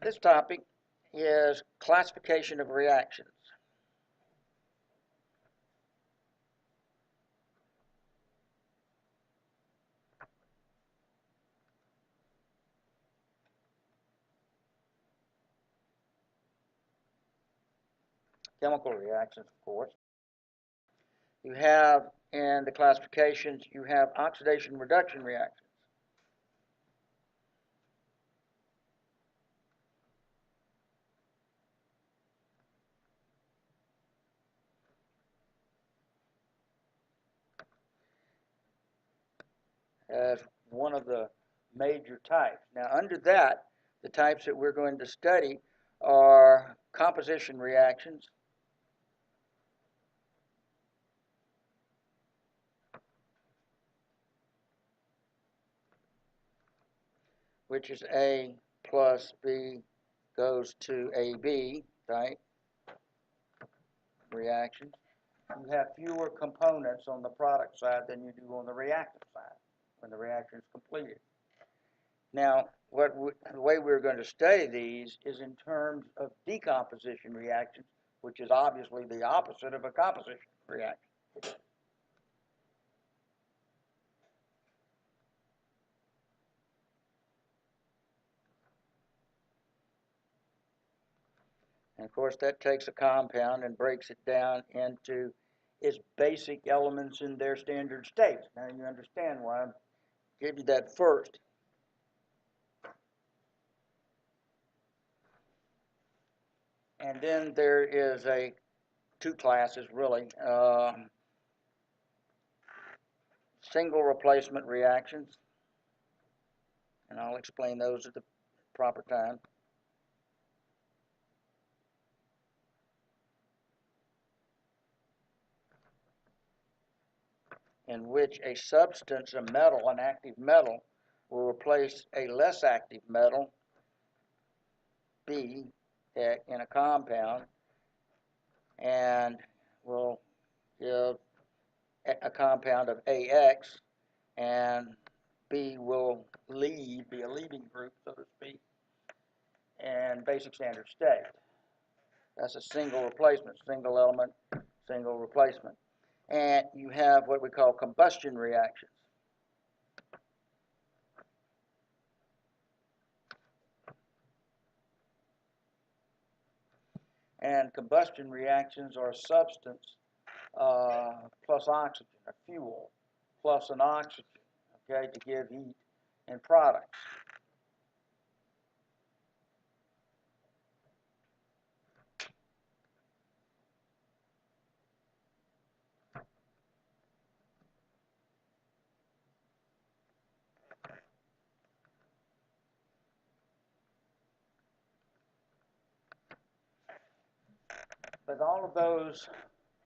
This topic is classification of reactions. Chemical reactions, of course. You have, in the classifications, you have oxidation reduction reactions. As one of the major types. Now, under that, the types that we're going to study are composition reactions, which is A plus B goes to AB type reactions. You have fewer components on the product side than you do on the reactive side when the reaction is completed. Now, the way we're going to study these is in terms of decomposition reactions, which is obviously the opposite of a composition reaction. And of course, that takes a compound and breaks it down into its basic elements in their standard states. Now, you understand why I give you that first. And then there is two classes, really. Single replacement reactions, and I'll explain those at the proper time. In which a substance, a metal, an active metal, will replace a less active metal, B, in a compound, and will give a compound of AX, and B will be a leaving group, so to speak, and basic standard state. That's a single replacement, single element, single replacement. And you have what we call combustion reactions. And combustion reactions are a substance plus oxygen, a fuel, plus an oxygen, okay, to give heat in products. But all of those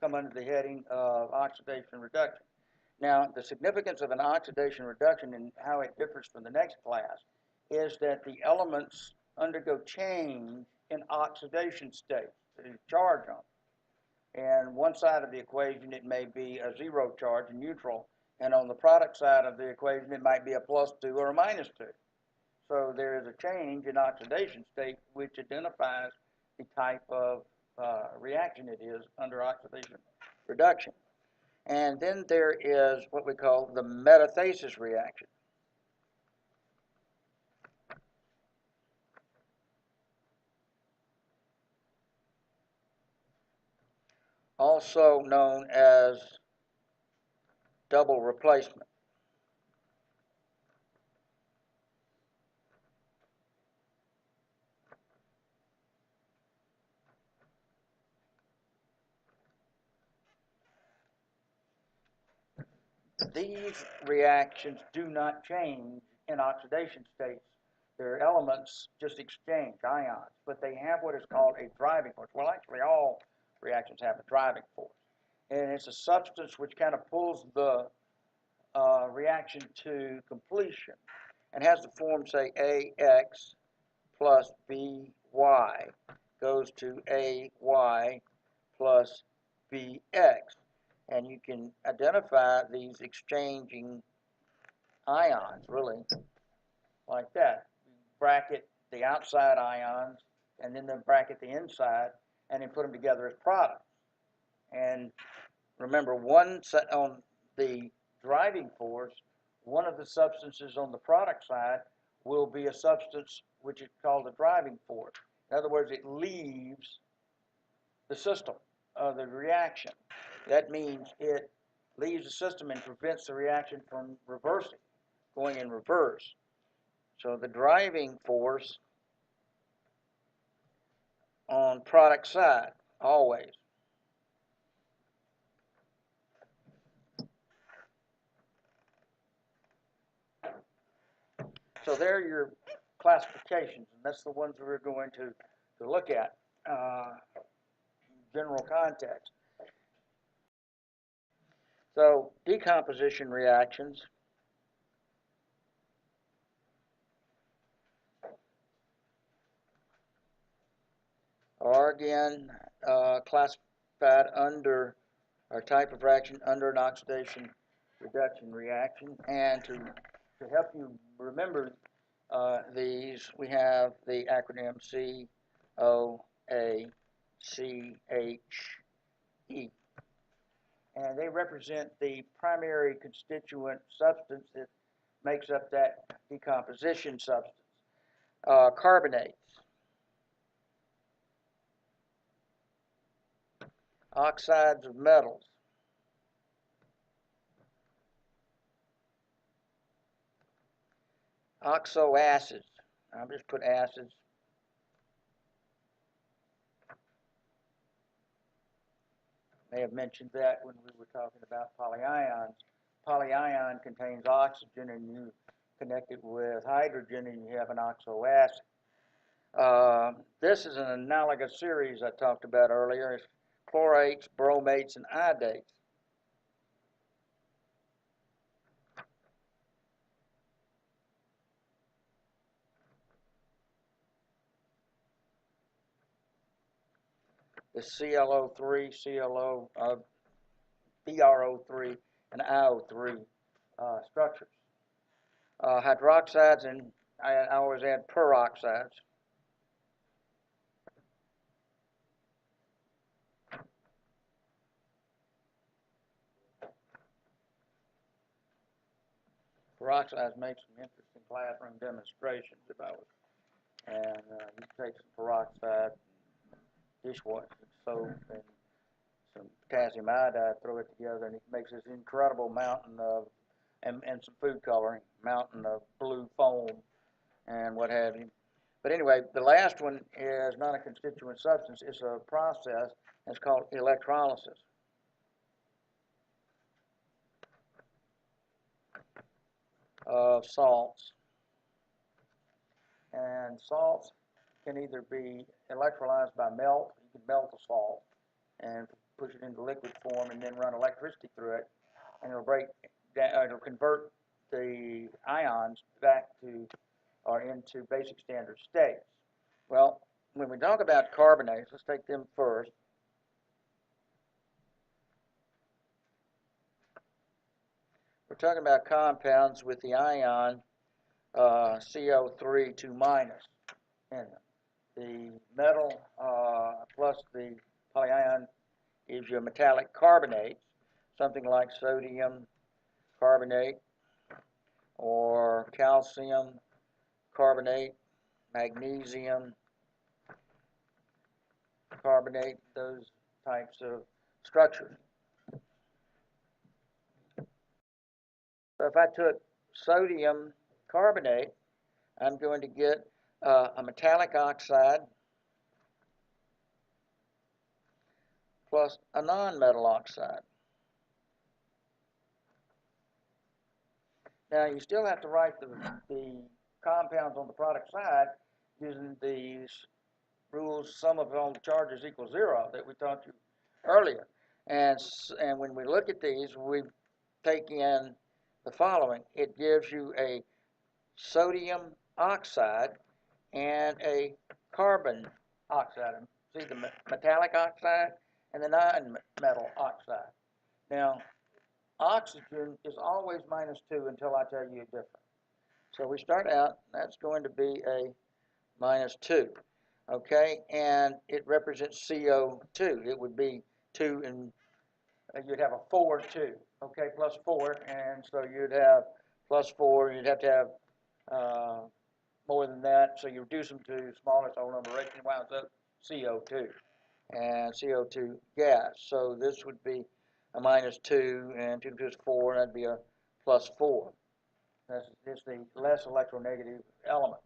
come under the heading of oxidation reduction. Now, the significance of an oxidation reduction and how it differs from the next class is that the elements undergo change in oxidation state, the charge on them. And one side of the equation, it may be a zero charge, neutral, and on the product side of the equation, it might be a +2 or a -2. So there is a change in oxidation state which identifies the type of reaction it is under oxidation reduction. And then there is what we call the metathesis reaction. Also known as double replacement. These reactions do not change in oxidation states. Their elements just exchange ions, but they have what is called a driving force. Well, actually, all reactions have a driving force. And it's a substance which kind of pulls the reaction to completion and has the form, say, AX plus BY goes to AY plus BX. And you can identify these exchanging ions, really, like that. You bracket the outside ions, and then bracket the inside, and then put them together as products. And remember, on the driving force, one of the substances on the product side will be a substance which is called a driving force. In other words, it leaves the system of the reaction. That means it leaves the system and prevents the reaction from reversing, going in reverse. So the driving force on product side, always. So there are your classifications, and that's the ones we're going to look at in general context. So decomposition reactions are again classified under our type of reaction under an oxidation reduction reaction. And to help you remember these, we have the acronym COACHE. And they represent the primary constituent substance that makes up that decomposition substance. Carbonates, oxides of metals, oxoacids. I'll just put acids. May have mentioned that when we were talking about polyions. Polyion contains oxygen, and you connect it with hydrogen, and you have an oxoacid. This is an analogous series I talked about earlier. It's chlorates, bromates, and iodates. The ClO3, BrO3, and IO3 structures. Hydroxides, and I always add peroxides. Peroxides make some interesting classroom demonstrations if I was. And you take some peroxide, dishwashing soap, and some potassium iodide, throw it together, and it makes this incredible mountain of, and some food coloring, mountain of blue foam and what have you. But anyway, the last one is not a constituent substance. It's a process. It's called electrolysis. Of salts. And salts can either be electrolyzed by melt. You can melt a salt and push it into liquid form and then run electricity through it, and it'll convert the ions back to or into basic standard states. Well, when we talk about carbonates, let's take them first. We're talking about compounds with the ion CO3 2- in them. The metal plus the polyion gives you a metallic carbonate, something like sodium carbonate or calcium carbonate, magnesium carbonate, those types of structures. So if I took sodium carbonate, I'm going to get a metallic oxide plus a non-metal oxide. Now you still have to write the compounds on the product side using these rules, sum of all the charges equals 0 that we taught you earlier. And when we look at these, we take in the following. It gives you a sodium oxide and a carbon oxide. See the metallic oxide and the non-metal oxide. Now, oxygen is always -2 until I tell you different. So we start out, that's going to be a minus 2. Okay, and it represents CO2. It would be 2 and you'd have a 4, 2. Okay, plus 4, and so you'd have plus 4. You'd have to have more than that, so you reduce them to smallest whole number ratio, and winds up CO2 and CO2 gas. So this would be a minus 2, and 2 is 4, and that'd be a plus 4. That's the less electronegative element.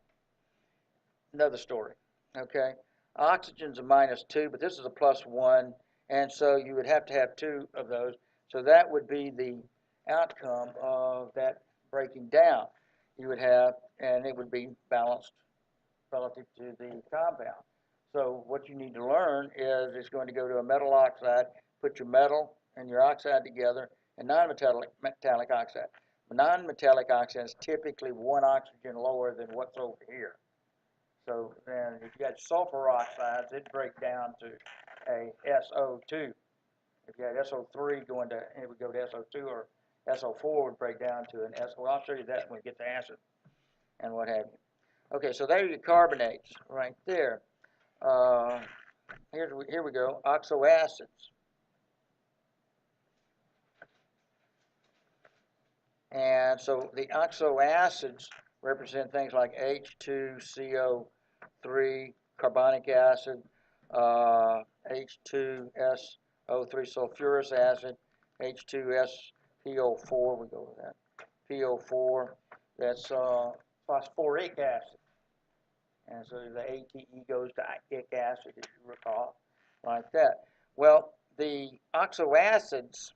Another story. Okay, oxygen's a minus 2, but this is a plus 1, and so you would have to have 2 of those. So that would be the outcome of that breaking down. You would have, and it would be balanced relative to the compound. So what you need to learn is it's going to go to a metal oxide, put your metal and your oxide together, and metallic oxide. Non-metallic oxide is typically 1 oxygen lower than what's over here. So then if you got sulfur oxides, it'd break down to a SO2. If you had SO3 going to, it would go to SO2, or SO4 would break down to an SO. Well, I'll show you that when we get to acid and what have you. Okay, so there are your carbonates right there. Here we go, oxoacids. And so the oxoacids represent things like H2CO3, carbonic acid, H2SO3, sulfurous acid, H2SPO4, we go with that, PO4, that's phosphoric acid. And so the ATE goes to ic acid, if you recall, like that. Well, the oxoacids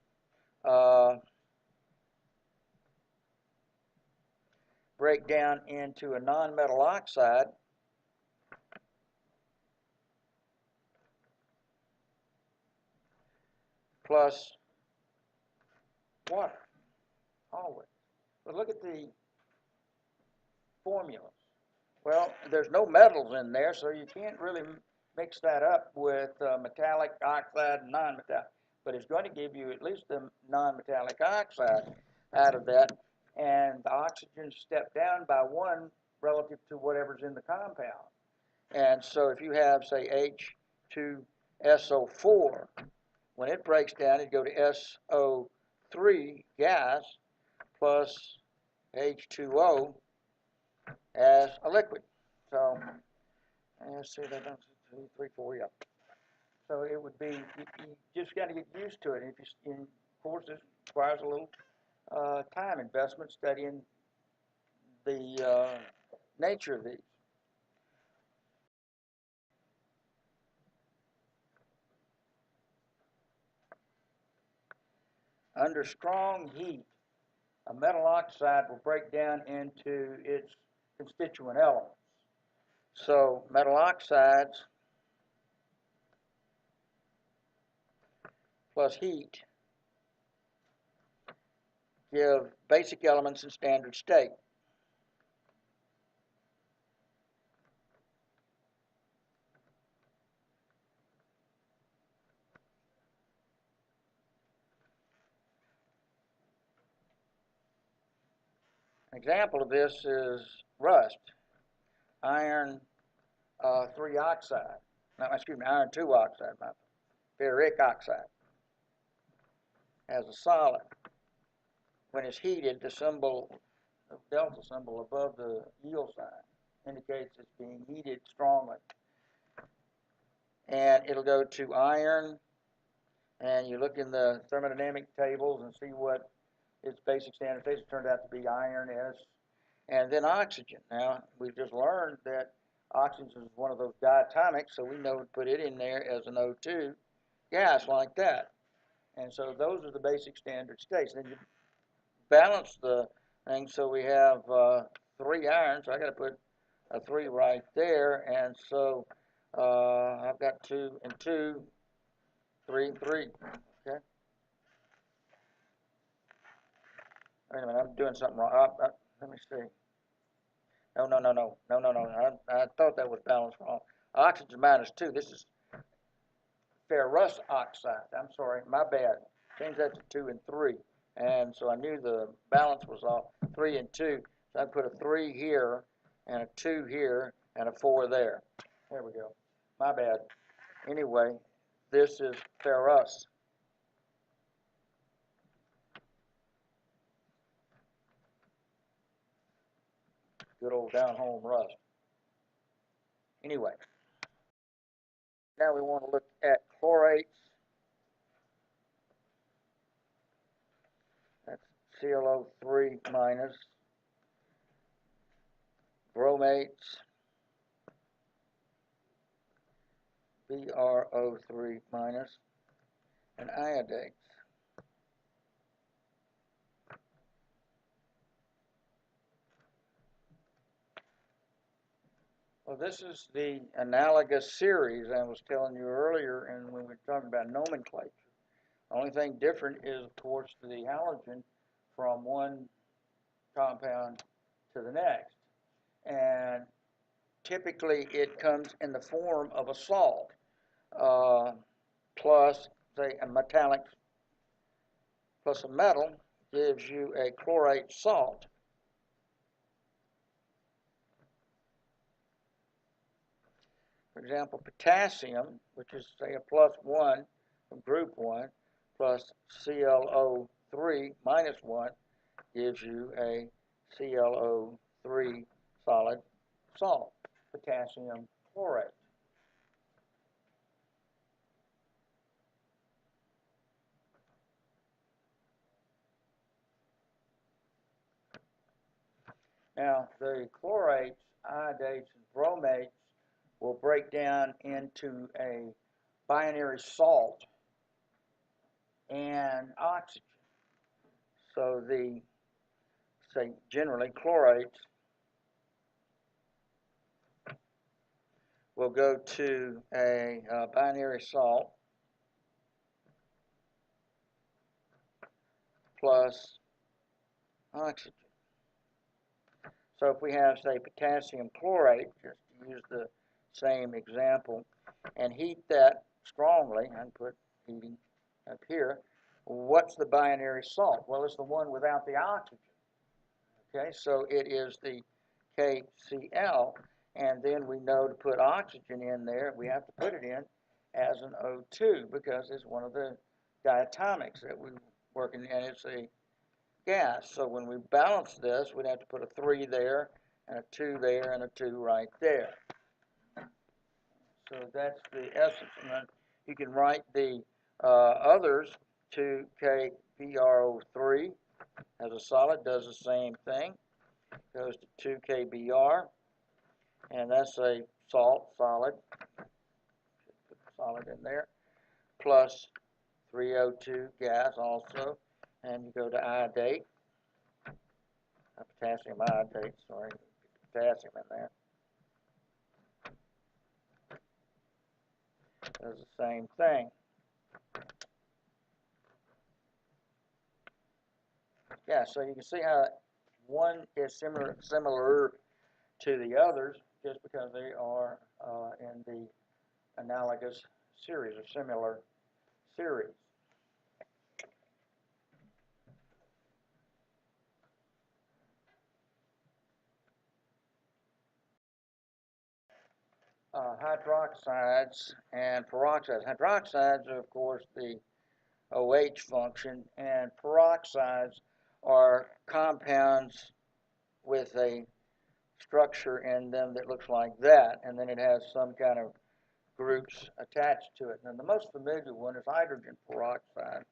break down into a nonmetal oxide plus water, always. But look at the formulas. Well, there's no metals in there, so you can't really mix that up with metallic oxide and non-metallic. But it's going to give you at least the non-metallic oxide out of that, and the oxygen step down by 1 relative to whatever's in the compound. And so if you have, say, H2SO4, when it breaks down, it'd go to SO3 gas plus H2O as a liquid. So let's see, that 2, 3, 4, yeah. So it would be, you just got to get used to it. If you, of course, this requires a little time investment studying the nature of these. Under strong heat, a metal oxide will break down into its constituent elements. So metal oxides plus heat give basic elements in standard state. An example of this is rust, iron 3 oxide, iron 2 oxide, ferric oxide, as a solid. When it's heated, the symbol, the delta symbol above the yield sign, indicates it's being heated strongly. And it'll go to iron, and you look in the thermodynamic tables and see what its basic standard state. It turned out to be iron S, and then oxygen. Now, we've just learned that oxygen is one of those diatomics, so we know to put it in there as an O2 gas like that. And so those are the basic standard states. Then you balance the thing, so we have 3 iron, so I got to put a 3 right there, and so I've got 2 and 2, 3 and 3. Okay. Wait a minute, I'm doing something wrong. Let me see. No. I thought that was balanced wrong. Oxygen minus 2. This is ferrous oxide. I'm sorry, my bad. Change that to 2 and 3. And so I knew the balance was off. 3 and 2. So I put a 3 here, and a 2 here, and a 4 there. There we go. My bad. Anyway, this is ferrous. Good old down-home rust. Anyway, now we want to look at chlorates. That's ClO3 minus. Bromates, BrO3 minus, and iodates. Well, this is the analogous series I was telling you earlier, and when we were talking about nomenclature. The only thing different is, of course, the halogen from one compound to the next. And typically it comes in the form of a salt, plus, say, a metallic plus a metal gives you a chlorate salt. For example, potassium, which is, say, a +1 from group 1, plus ClO3 minus 1, gives you a ClO3 solid salt, potassium chlorate. Now, the chlorates, iodates, and bromates will break down into a binary salt and oxygen. So the, say, generally chlorates will go to a binary salt plus oxygen. So if we have, say, potassium chlorate, just to use the same example, and heat that strongly, I can put heating up here, what's the binary salt? Well, it's the one without the oxygen. Okay, so it is the KCl, and then we know to put oxygen in there, we have to put it in as an O2 because it's one of the diatomics that we're working, and it's a gas. So when we balance this, we'd have to put a 3 there, and a 2 there, and a 2 right there. So that's the essence. And then you can write the others. 2KBrO3 as a solid does the same thing. Goes to 2KBr, and that's a salt solid. Put the solid in there. Plus 3O2 gas also, and you go to iodate. Potassium iodate, sorry, potassium in there. Does the same thing. Yeah, so you can see how one is similar to the others just because they are in the analogous series or similar series. Hydroxides and peroxides. Hydroxides are, of course, the OH function, and peroxides are compounds with a structure in them that looks like that, and then it has some kind of groups attached to it. And the most familiar one is hydrogen peroxide,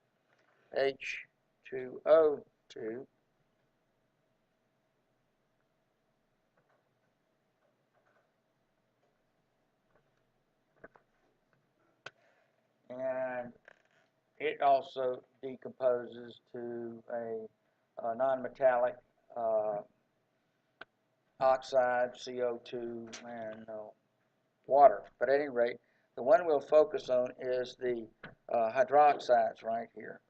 H2O2. And it also decomposes to a non-metallic oxide, CO2, and water. But at any rate, the one we'll focus on is the hydroxides right here.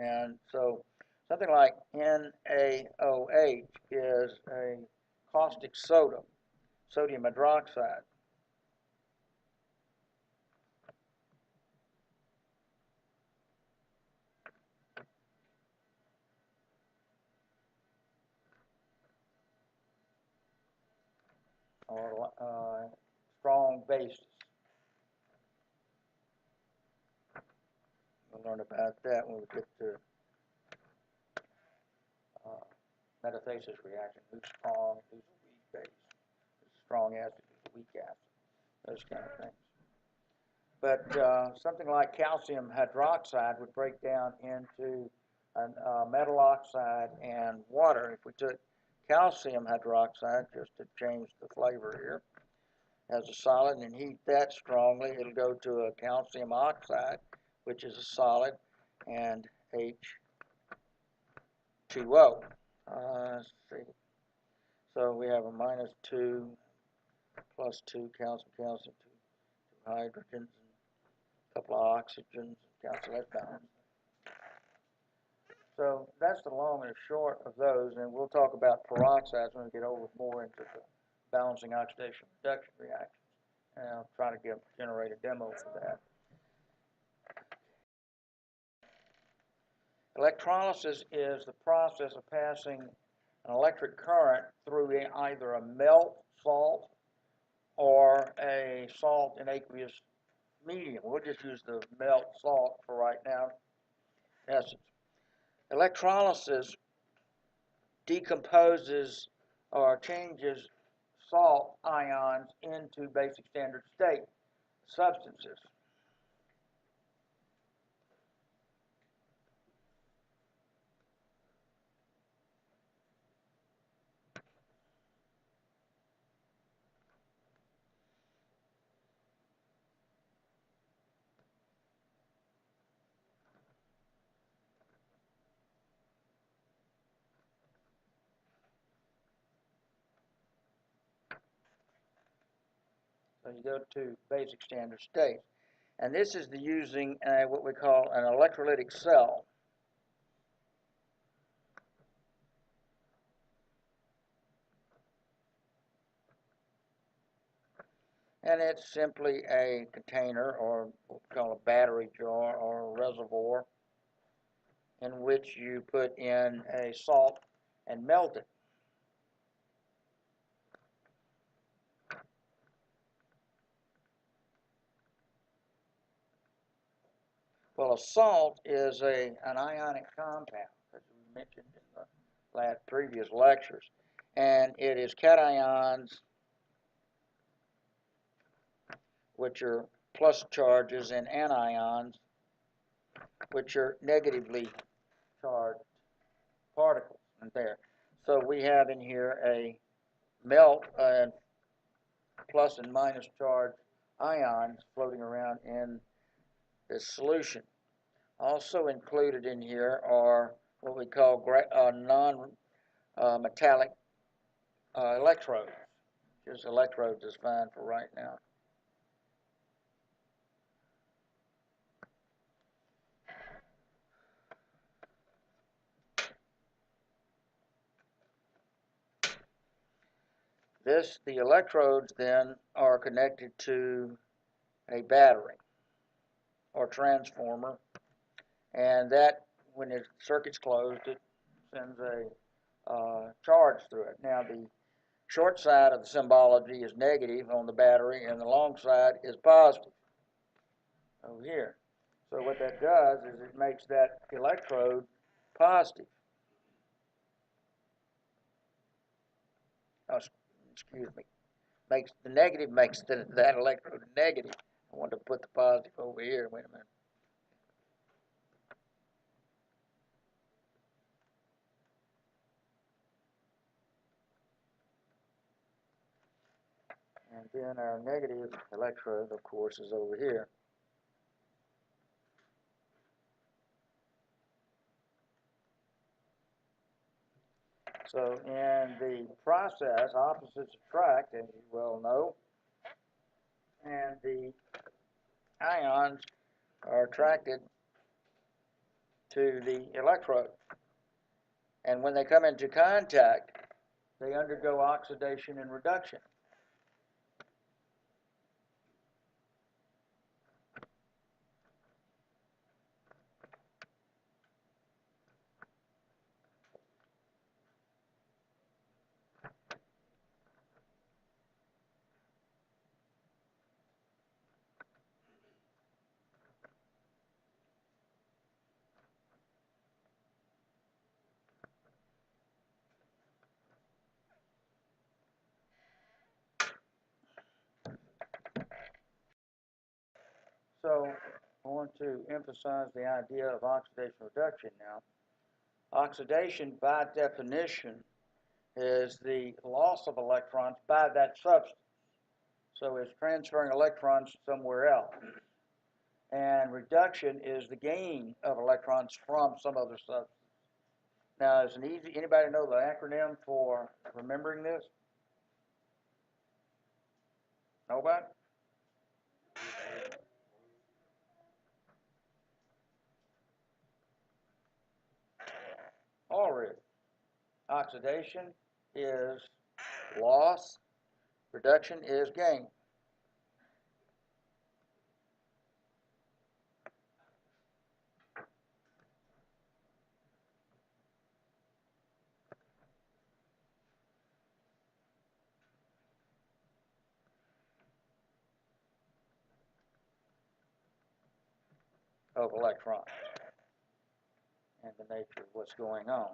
And so something like NaOH is a caustic soda, sodium hydroxide. bases. We'll learn about that when we get to metathesis reaction. Who's strong, who's a weak base, who's a strong acid, who's a weak acid, those kind of things. But something like calcium hydroxide would break down into metal oxide and water. If we took calcium hydroxide, just to change the flavor here, as a solid and heat that strongly, it'll go to a calcium oxide, which is a solid, and H2O. Let's see. So we have a -2 +2 calcium, 2 hydrogens, and a couple of oxygens, calcium, that's balanced. So that's the long and the short of those, and we'll talk about peroxides when we get over more into the balancing oxidation reduction reactions. And I'll try to generate a demo for that. Electrolysis is the process of passing an electric current through either a melt salt or a salt in aqueous medium. We'll just use the melt salt for right now. In essence, electrolysis decomposes or changes salt ions into basic standard state substances. So you go to basic standard state. And this is the using what we call an electrolytic cell. And it's simply a container, or what we call a battery jar or a reservoir, in which you put in a salt and melt it. Well, a salt is an ionic compound, as we mentioned in the previous lectures, and it is cations, which are plus charges, and anions, which are negatively charged particles. And there, so we have in here a melt and plus and minus charged ions floating around in this solution. Also included in here are what we call non-metallic electrodes. Just electrodes is fine for right now. The electrodes then are connected to a battery or transformer, and that, when the circuit's closed, it sends a charge through it. Now, the short side of the symbology is negative on the battery, and the long side is positive over here. So what that does is it makes that electrode positive. Oh, excuse me. Makes the negative makes that electrode negative. I want to put the positive over here. Wait a minute. And then our negative electrode, of course, is over here. So in the process, opposites attract, as you well know, and the ions are attracted to the electrode. And when they come into contact, they undergo oxidation and reduction. So I want to emphasize the idea of oxidation reduction now. Oxidation, by definition, is the loss of electrons by that substance. So it's transferring electrons somewhere else. And reduction is the gain of electrons from some other substance. Now, is anybody know the acronym for remembering this? Nobody? Already. Oxidation is loss, reduction is gain. Of electrons and the nature of what's going on.